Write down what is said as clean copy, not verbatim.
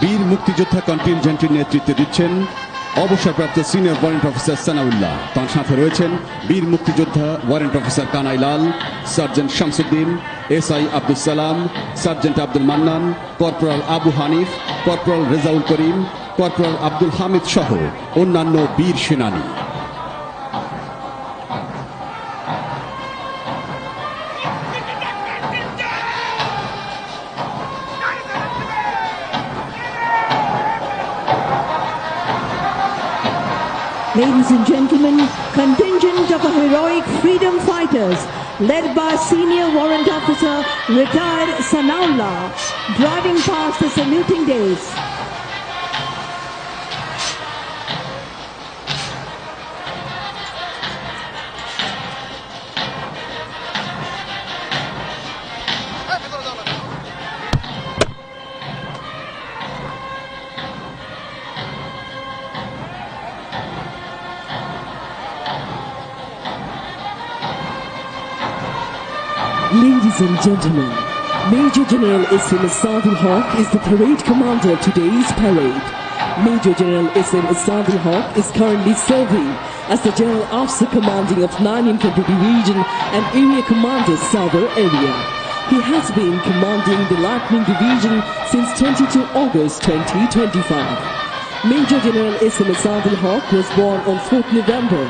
বীর মুক্তিযোদ্ধা কন্টিনজেন্টের নেতৃত্বে দিচ্ছেন অবসরপ্রাপ্ত সিনিয়র ওয়ারেন্ট অফিসার সানাউল্লাহ। তার সাথে রয়েছেন বীর মুক্তিযোদ্ধা warrant officer Kanai Lal, sergeant Shamsuddin, SI Abdul Salam, sergeant Abdul Mannan, corporal Abu Hanif, corporal Rezaul Karim, corporal Abdul Hamid সহ অন্যান্য বীর সেনানী। Ladies and gentlemen, contingent of heroic freedom fighters led by Senior Warrant Officer retired Sanaullah driving past the saluting days. Ladies and gentlemen, Major General S.M. Sadul Haq is the parade commander of today's parade. Major General S.M. Sadul Haq is currently serving as the General Officer Commanding of 9 Infantry Division and Area Commander Southern Area. He has been commanding the Lightning Division since 22 August 2025. Major General S.M. Sadul Haq was born on 4th November